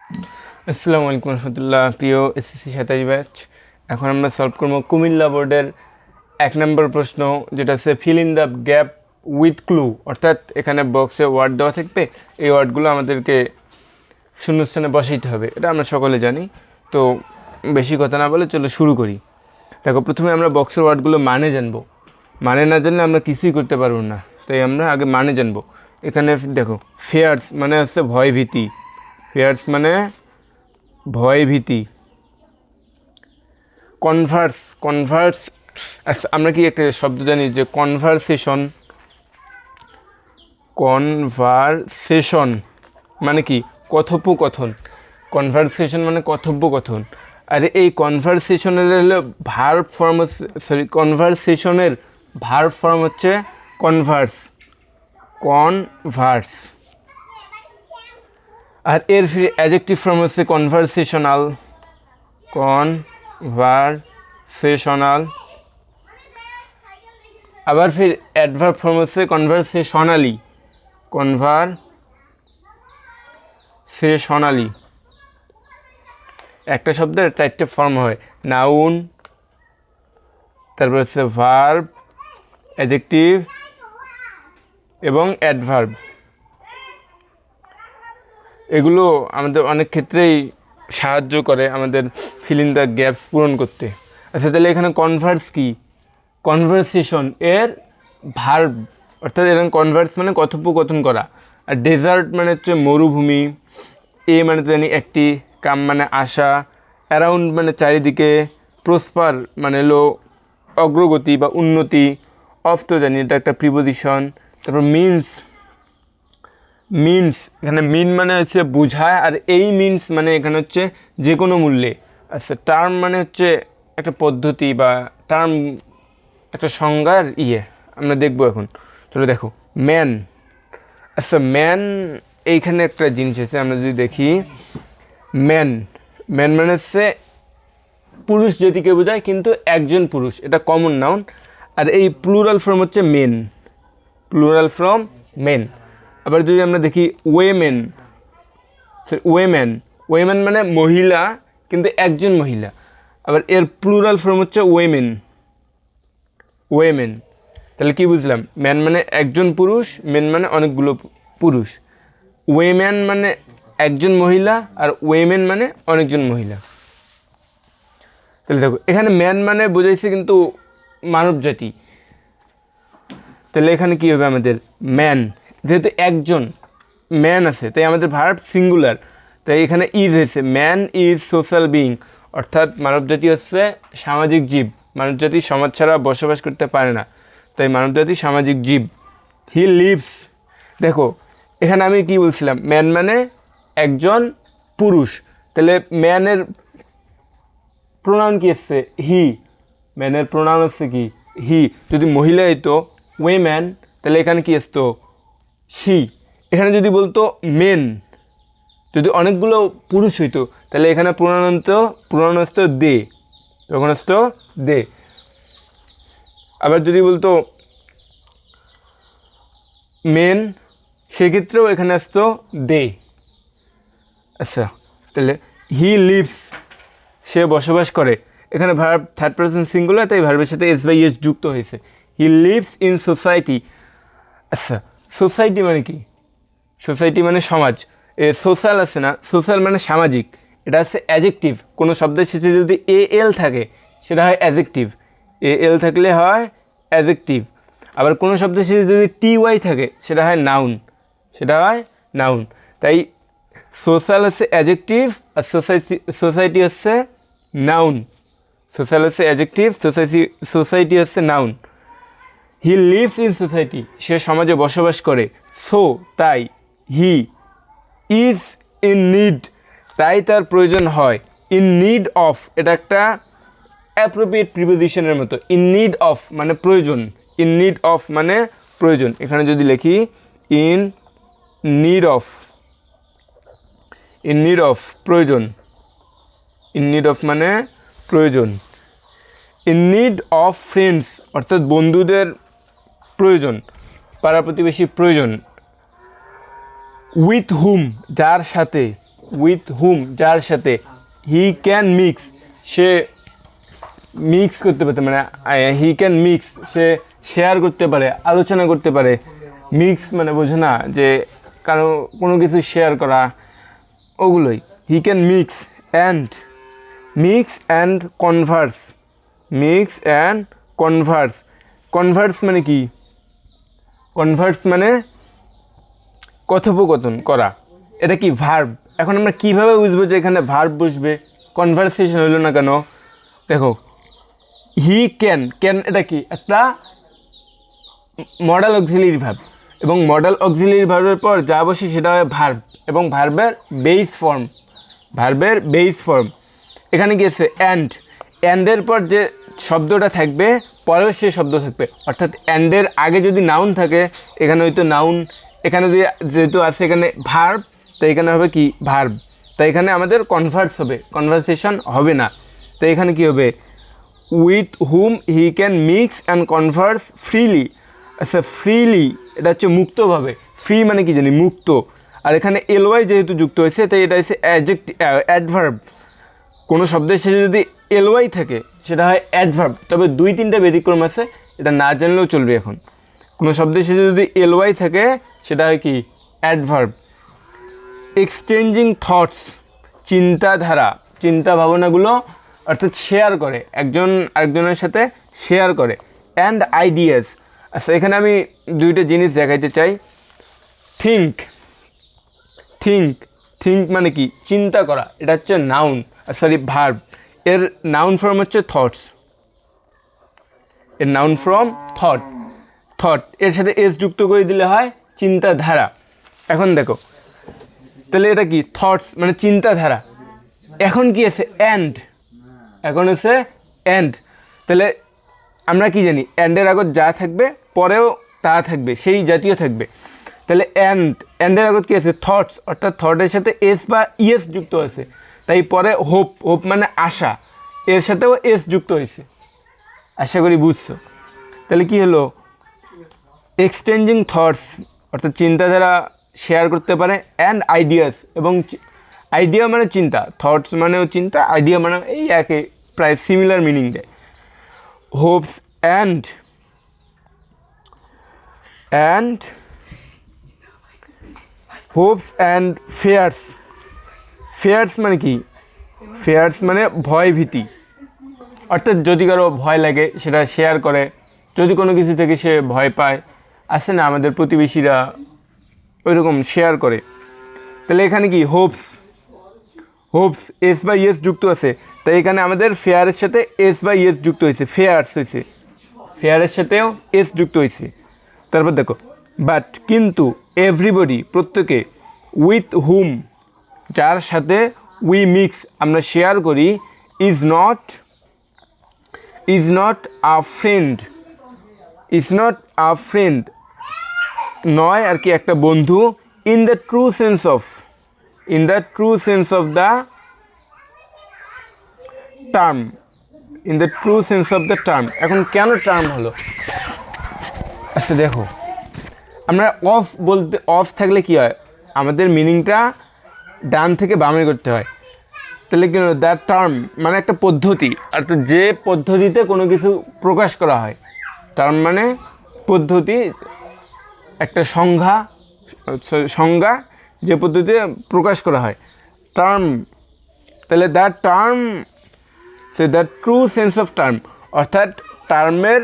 আসসালামু আলাইকুম রহমতুল্লাহ। প্রিয় এসএসসি 27 ব্যাচ, এখন আমরা সলভ করবো কুমিল্লা বোর্ডের 1 নম্বর প্রশ্ন, যেটা হচ্ছে fill in the gap with clue. অর্থাৎ এখানে বক্সে ওয়ার্ড দেওয়া থাকবে, এই ওয়ার্ডগুলো আমাদেরকে শূন্যস্থানে বসাইতে হবে। এটা আমরা সকলে জানি। তো বেশি কথা না বলে চলো শুরু করি। দেখো, প্রথমে আমরা বক্সের ওয়ার্ডগুলো মানে জানবো। মানে না জানলে আমরা কিছুই করতে পারবো না, তাই আমরা আগে মানে জানবো। এখানে দেখো, ফিয়ার্স মানে হচ্ছে ভয় ভীতি। ফিয়ার্স মানে ভয় ভীতি। কনভার্স আচ্ছা, আমরা কি একটা শব্দ জানি যে কনভারসেশন মানে কি? কথোপকথন। কনভারসেশন মানে কথোপকথন। আর এই কনভারসেশনের হলো ভার্ব ফর্ম হচ্ছে, কনভারসেশনের ভার্ব ফর্ম হচ্ছে কনভার্স। আর এর ফির অ্যাডজেক্টিভ ফর্ম হচ্ছে কনভারসেশনাল। আবার ফির অ্যাডভার্ব ফর্ম হচ্ছে কনভারসেশনালি। একটা শব্দের 4টে ফর্ম হয়: নাউন, তারপর হচ্ছে ভার্ব, অ্যাডজেক্টিভ এবং অ্যাডভার্ব। এগুলো আমাদের অনেক ক্ষেত্রেই সাহায্য করে আমাদের ফিল ইন দ্য গ্যাপস পূরণ করতে। আচ্ছা, তাহলে এখানে কনভার্স কি? কনভারসেশন এর ভার্ব, অর্থাৎ এখানে কনভার্স মানে কথোপকথন করা। আর ডেজার্ট মানে হচ্ছে মরুভূমি। এ মানে তো জানি একটি, কাম মানে আশা, অ্যারাউন্ড মানে চারিদিকে, প্রসপার মানে হলো অগ্রগতি বা উন্নতি, অফ তো জানি এটা একটা প্রিপোজিশন। তারপর মিনস এখানে মিন মানে হচ্ছে বোঝায়, আর এই মিনস মানে এখানে হচ্ছে যে কোনো মূল্যে। আচ্ছা, টার্ম মানে হচ্ছে একটা পদ্ধতি বা টার্ম, একটা সংজ্ঞার আমরা দেখবো এখন। চলো দেখো, ম্যান। আচ্ছা, ম্যান এইখানে একটা জিনিস আছে, আমরা যদি দেখি ম্যান মানে হচ্ছে পুরুষ জাতিকে বোঝায়, কিন্তু একজন পুরুষ, এটা কমন নাউন। আর এই প্লুরাল ফর্ম হচ্ছে মেন, প্লুরাল ফ্রম মেন। আবার যদি আমরা দেখি ওয়েম্যান মানে মহিলা, কিন্তু একজন মহিলা। আবার এর প্লুরাল ফর্ম হচ্ছে ওয়েমেন। তাহলে কি বুঝলাম? ম্যান মানে একজন পুরুষ, মেন মানে অনেকগুলো পুরুষ। ওয়েম্যান মানে একজন মহিলা, আর ওয়েমেন মানে অনেকজন মহিলা। তাহলে দেখো, এখানে ম্যান মানে বোঝাইছে কিন্তু মানব জাতি। তাহলে এখানে কি হবে আমাদের? ম্যান, যেহেতু একজন ম্যান আছে তাই আমাদের ভার্ব সিঙ্গুলার, তাই এখানে ইজ হয়েছে। ম্যান ইজ সোশ্যাল বিইং, অর্থাৎ মানবজাতি হচ্ছে সামাজিক জীব। মানবজাতি সমাজ ছাড়া বসবাস করতে পারে না, তাই মানবজাতি সামাজিক জীব। হি লিভস, দেখো এখানে আমি কি বলছিলাম? ম্যান মানে একজন পুরুষ, তাহলে ম্যানের প্রোনাউন কি আসছে? হি। ম্যানের প্রোনাউন হচ্ছে কি? হি। যদি মহিলা হইতো ওয়েম্যান, তাহলে এখানে কি আসতো? শি। এখানে যদি বলতো মেন, যদি অনেকগুলো পুরুষ হইতো, তাহলে এখানে প্রোনাউন আসতো দে, তখন আসতো দে। আবার যদি বলতো মেন, সেক্ষেত্রেও এখানে আসতো দে। আচ্ছা, তাহলে হি লিভস, সে বসবাস করে। এখানে ভার্ব থার্ড পারসন সিঙ্গুলার, তাই ভার্বের সাথে এস বাই এস যুক্ত হয়েছে। হি লিভস ইন সোসাইটি। আচ্ছা, সোসাইটি মানে কি? সোসাইটি মানে সমাজ। সোশ্যাল আছে না, সোশ্যাল মানে সামাজিক, এটা হচ্ছে অ্যাডজেক্টিভ। কোনো শব্দের শেষে যদি এল থাকে সেটা হয় অ্যাডজেক্টিভ, এল থাকলে হয় অ্যাডজেক্টিভ। আবার কোনো শব্দের শেষে যদি টি থাকে সেটা হয় নাউন। তাই সোশ্যাল হচ্ছে অ্যাডজেক্টিভ, আর সোসাইটি হচ্ছে নাউন। সোশ্যাল হচ্ছে অ্যাডজেক্টিভ, সোসাইটি হচ্ছে noun. He lives in society, সে সমাজে বসবাস করে। সো তাই, হি ইজ ইন নিড, তাই তার প্রয়োজন হয়। ইন নিড অফ, এটা একটা অ্যাপ্রোপ্রিয়েট প্রিপোজিশনের মতো। ইন নিড অফ মানে প্রয়োজন, ইন নিড অফ মানে প্রয়োজন। এখানে যদি লিখি ইন নিড অফ প্রয়োজন, ইন নিড অফ মানে প্রয়োজন। ইন নিড অফ ফ্রেন্ডস, অর্থাৎ বন্ধুদের প্রয়োজন, পাড়া প্রতিবেশী প্রয়োজন। উইথ হুম, যার সাথে। উইথ হুম যার সাথে, he can mix say mix করতে পারে, মানে he can mix say share করতে পারে, আলোচনা করতে পারে। মিক্স মানে বোঝো না যে কারো কোনো কিছু শেয়ার করা, ওগুলোই। He can mix and Converse, mix and Converse. Converse মানে কি? কনভার্স মানে কথোপকথন করা। এটা কি? ভার্ব। এখন আমরা কীভাবে বুঝবো যে এখানে ভার্ব বসবে? কনভারসেশন হইল না কেন? দেখো, হি ক্যান এটা কি? একটা মডেল অক্সিলিয়ারি ভার্ব, এবং মডেল অক্সিলিয়ারি ভার্বের পর যা বসে সেটা হয় ভার্ব, এবং ভার্বের বেস ফর্ম। এখানে গিয়েছে অ্যান্ডের পর যে শব্দটা থাকবে পরেও সে শব্দ থাকবে, অর্থাৎ অ্যান্ডের আগে যদি নাউন থাকে এখানে হয়তো নাউন, এখানে যদি যেহেতু আছে এখানে ভার্ব, তো এখানে হবে কি? ভার্ব। তাই এখানে আমাদের কনভারসেশন হবে না। তো এখানে কি হবে? With hmm he can mix and Converse freely. আচ্ছা, ফ্রিলি এটা হচ্ছে মুক্তভাবে। ফ্রি মানে কি জানি? মুক্ত। আর এখানে এলওয়াই যেহেতু যুক্ত হয়েছে তাই এটা হচ্ছে অ্যাডভার্ব। কোনো শব্দের শেষে যদি এলওয়াই থাকে সেটা হয় অ্যাডভার্ব। তবে 2-3টা ব্যতিক্রম আছে, এটা না জানলেও চলবে। এখন কোনো শব্দের শেষে যদি এলওয়াই থাকে সেটা হয় কি? অ্যাডভার্ব। এক্সচেঞ্জিং থটস, চিন্তাধারা, চিন্তা ভাবনাগুলো অর্থাৎ শেয়ার করে, একজন আরেকজনের সাথে শেয়ার করে। And ideas. আচ্ছা, এখানে আমি 2টা জিনিস দেখাইতে চাই। থিঙ্ক মানে কি? চিন্তা করা। এটা হচ্ছে নাউন, ভার্ব। এর নাউন ফর্ম হচ্ছে থটস। এর নাউন ফর্ম থট। এর সাথে এস যুক্ত করে দিলে হয় চিন্তাধারা। এখন দেখো, তাহলে এটা কি? থটস মানে চিন্তাধারা। এখন কি আছে? এখন হচ্ছে অ্যান্ড। তাহলে আমরা কি জানি? অ্যান্ডের আগত যা থাকবে পরেও তা থাকবে, সেই জাতীয় থাকবে। তাহলে অ্যান্ডের আগত কি আছে? থটস, অর্থাৎ থটের সাথে এস বা ইএস যুক্ত আছে। তাই পরে হোপ মানে আশা, এর সাথেও এস যুক্ত হয়েছে। আশা করি বুঝছো। তাহলে কি হলো? এক্সচেঞ্জিং থটস অর্থাৎ চিন্তাধারা শেয়ার করতে পারে। অ্যান্ড আইডিয়াস, এবং আইডিয়া মানে চিন্তা, থটস মানেও চিন্তা, আইডিয়া মানে এই একে প্রায় সিমিলার মিনিং দেয়। হোপস অ্যান্ড ফেয়ার্স মানে কি? ফেয়ার্স মানে ভয় ভীতি, অর্থাৎ যদি কারো ভয় লাগে সেটা শেয়ার করে, যদি কোনো কিছু থেকে সে ভয় পায়, আছে না আমাদের প্রতিবেশীরা ওইরকম শেয়ার করে। তাহলে এখানে কি? হোপস এস বা ইয়েস যুক্ত আছে, তাই এখানে আমাদের ফেয়ারের সাথে এস বা ইয়েস যুক্ত হয়েছে, ফেয়ারের সাথেও এস যুক্ত হয়েছে। তারপর দেখো, বাট কিন্তু, এভরিবডি প্রত্যেকে, উইথ হুম যার সাথে, উই মিক্স আমরা শেয়ার করি, ইজ নট আ ফ্রেন্ড নয় আর কি একটা বন্ধু। In the true sense of the term. এখন কেন টার্ম হলো? আচ্ছা দেখো, আমরা অফ থাকলে কি হয়? আমাদের মিনিংটা ডান থেকে বামে করতে হয়। তাহলে কি হলো? দ্য টার্ম মানে একটা পদ্ধতি, অর্থাৎ যে পদ্ধতিতে কোনো কিছু প্রকাশ করা হয়। টার্ম মানে পদ্ধতি, একটা সংজ্ঞা যে পদ্ধতিতে প্রকাশ করা হয়, টার্ম। তাহলে the true sense of term, অর্থাৎ টার্মের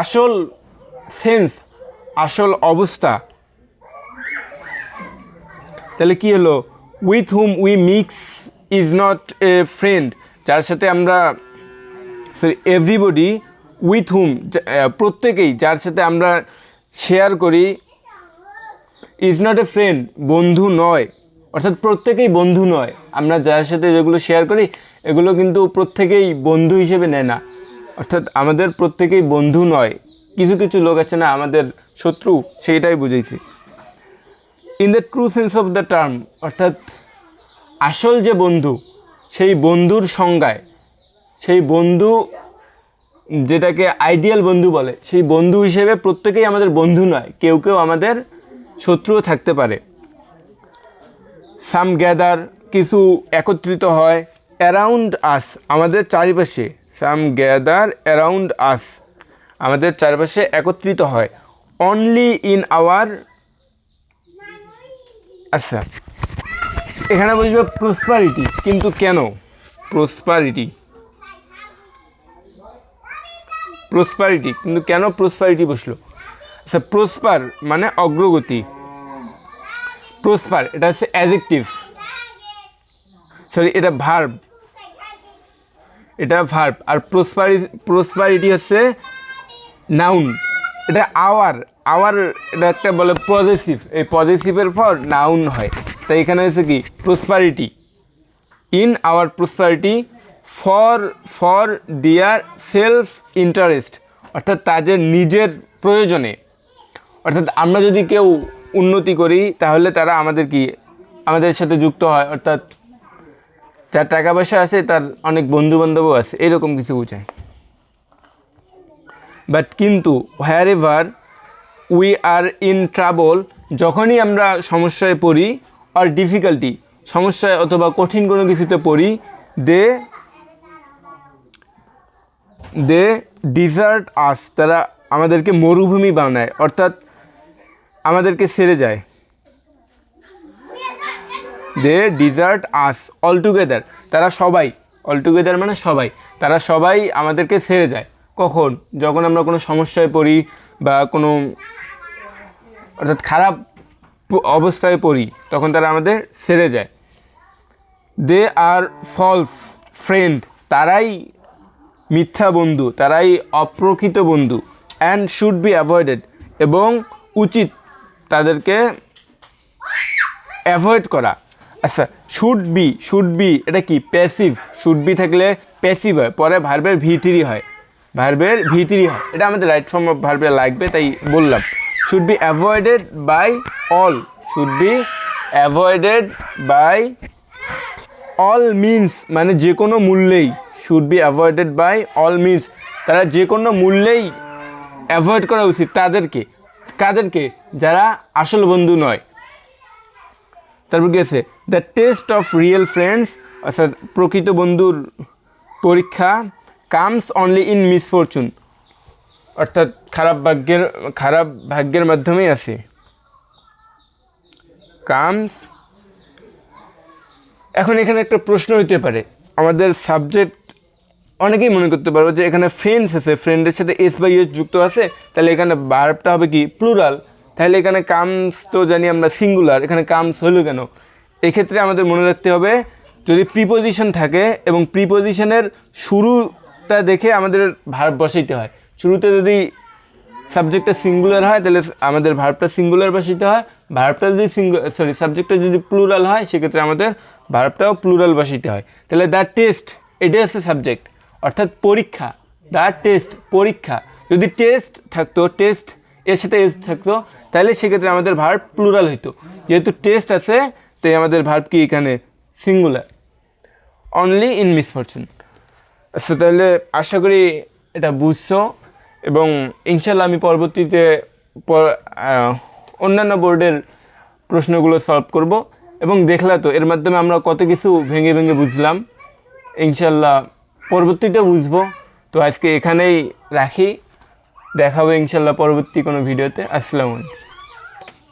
আসল সেন্স, আসল অবস্থা। তাহলে কি হলো? With hmm we mix is not a friend, যার সাথে আমরা, এভরিবডি উইথ হুম প্রত্যেকেই যার সাথে আমরা শেয়ার করি, ইজ নট এ ফ্রেন্ড বন্ধু নয়, অর্থাৎ প্রত্যেকেই বন্ধু নয়। আমরা যার সাথে যেগুলো শেয়ার করি এগুলো কিন্তু প্রত্যেকেই বন্ধু হিসেবে নেয় না, অর্থাৎ আমাদের প্রত্যেকেই বন্ধু নয়। কিছু কিছু লোক আছে না আমাদের শত্রু, সেইটাই বুঝেছি। In the true sense of the term, অর্থাৎ আসল যে বন্ধু, সেই বন্ধুর সংজ্ঞায়, সেই বন্ধু যেটাকে আইডিয়াল বন্ধু বলে, সেই বন্ধু হিসেবে প্রত্যেকেই আমাদের বন্ধু নয়, কেউ কেউ আমাদের শত্রুও থাকতে পারে। সাম গ্যাদার কিছু একত্রিত হয় অ্যারাউন্ড আস, আমাদের চারিপাশে, সাম গ্যাদার অ্যারাউন্ড আস, আমাদের চারপাশে একত্রিত হয়, অনলি ইন আওয়ার, আচ্ছা এখানে বুঝবে প্রসপারিটি, কিন্তু কেন প্রসপারিটি, প্রসপারিটি কিন্তু কেন প্রসপারিটি বসলো? আচ্ছা প্রসপার মানে অগ্রগতি, প্রসপার এটা হচ্ছে অ্যাডজেক্টিভ, সরি এটা ভার্ব, এটা ভার্ব, আর প্রসপারিটি হচ্ছে নাউন, এটা আওয়ার, আওয়ার এটা একটা বলে পজেসিভ, এই পজেসিভের পর নাউন হয়, তাই এখানে হচ্ছে কি prosperity, in our prosperity, for their self interest, অর্থাৎ তাদের নিজের প্রয়োজনে, অর্থাৎ আমরা যদি কেউ উন্নতি করি তাহলে তারা আমাদের সাথে যুক্ত হয়, অর্থাৎ যার টাকা পয়সা আছে তার অনেক বন্ধু বান্ধবও আছে, এরকম কিছু বোঝায়। বাট কিন্তু wherever we are in trouble, যখনই আমরা সমস্যায় পড়ি, আর ডিফিকাল্টি সমস্যায় অথবা কঠিন কোনো কিছুতে পড়ি, দে ডিজার্ট আস, তারা আমাদেরকে মরুভূমি বানায়, অর্থাৎ আমাদেরকে ছেড়ে যায়, দে ডিজার্ট আস অলটুগেদার, তারা সবাই, অলটুগেদার মানে সবাই, তারা সবাই আমাদেরকে ছেড়ে যায়, কখন? যখন আমরা কোনো সমস্যায় পড়ি বা কোনো অর্থাৎ খারাপ অবস্থায় পড়ি, তখন তারা আমাদের ছেড়ে যায়। দে আর ফলস ফ্রেন্ড, তারাই মিথ্যা বন্ধু, তারাই অপ্রকৃত বন্ধু, অ্যান্ড শুড বি অ্যাভয়েডেড, এবং উচিত তাদেরকে অ্যাভয়েড করা। আচ্ছা শুড বি এটা কি প্যাসিভ, শুড বি থাকলে প্যাসিভ হয়, পরে ভার্বের ভি3 হয়, ভার্বের ভি3 হয়, এটা আমাদের রাইট ফর্ম অফ ভার্বে লাগবে, তাই বললাম। Should be avoided by all, should be avoided by all means, মানে যে কোনো মূল্যেই, should be avoided by all means, তারা যে কোনো মূল্যেই অ্যাভয়েড করা উচিত তাদেরকে, কাদেরকে? যারা আসল বন্ধু নয়। তারপর কি আছে? The test of real friends, অর্থাৎ প্রকৃত বন্ধুর পরীক্ষা, কামস অনলি ইন মিসফরচুন, অর্থাৎ খারাপ ভাগ্যের মাধ্যমেই আছে, কামস। এখন এখানে একটা প্রশ্ন হইতে পারে, আমাদের সাবজেক্ট অনেকেই মনে করতে পারবো যে এখানে ফ্রেন্ডস আছে, ফ্রেন্ডের সাথে এস বাই এস যুক্ত আছে, তাহলে এখানে ভার্বটা হবে কি প্লুরাল, তাহলে এখানে কামস তো জানি আমরা সিঙ্গুলার, এখানে কামস হলো কেন? এক্ষেত্রে আমাদের মনে রাখতে হবে যদি প্রিপোজিশন থাকে এবং প্রিপোজিশনের শুরুটা দেখে আমাদের ভার্ব বসাইতে হয়, শুরুতে যদি সাবজেক্টটা সিঙ্গুলার হয় তাহলে আমাদের ভার্বটা সিঙ্গুলার বসাইতে হয়, ভার্বটা যদি সাবজেক্টটা যদি প্লুরাল হয় সেক্ষেত্রে আমাদের ভার্বটাও প্লুরাল বসাইতে হয়। তাহলে দ্য টেস্ট এটা হচ্ছে সাবজেক্ট, অর্থাৎ পরীক্ষা, দ্য টেস্ট পরীক্ষা, যদি টেস্ট থাকতো, টেস্ট এর সাথে এস থাকতো, তাহলে সেক্ষেত্রে আমাদের ভার্ব প্লুরাল হইতো, যেহেতু টেস্ট আছে তাই আমাদের ভার্ব কি এখানে সিঙ্গুলার, অনলি ইন মিসফরচুন। আচ্ছা তাহলে আশা করি এটা বুঝছো, এবং ইনশাল্লাহ আমি পরবর্তীতে অন্যান্য বোর্ডের প্রশ্নগুলো সলভ করব, এবং দেখলা তো এর মাধ্যমে আমরা কত কিছু ভেঙে ভেঙে বুঝলাম, ইনশাল্লাহ পরবর্তীতে বুঝবো। তো আজকে এখানেই রাখি, দেখাবো ইনশাল্লাহ পরবর্তী কোনো ভিডিওতে। আসসালামু আলাইকুম।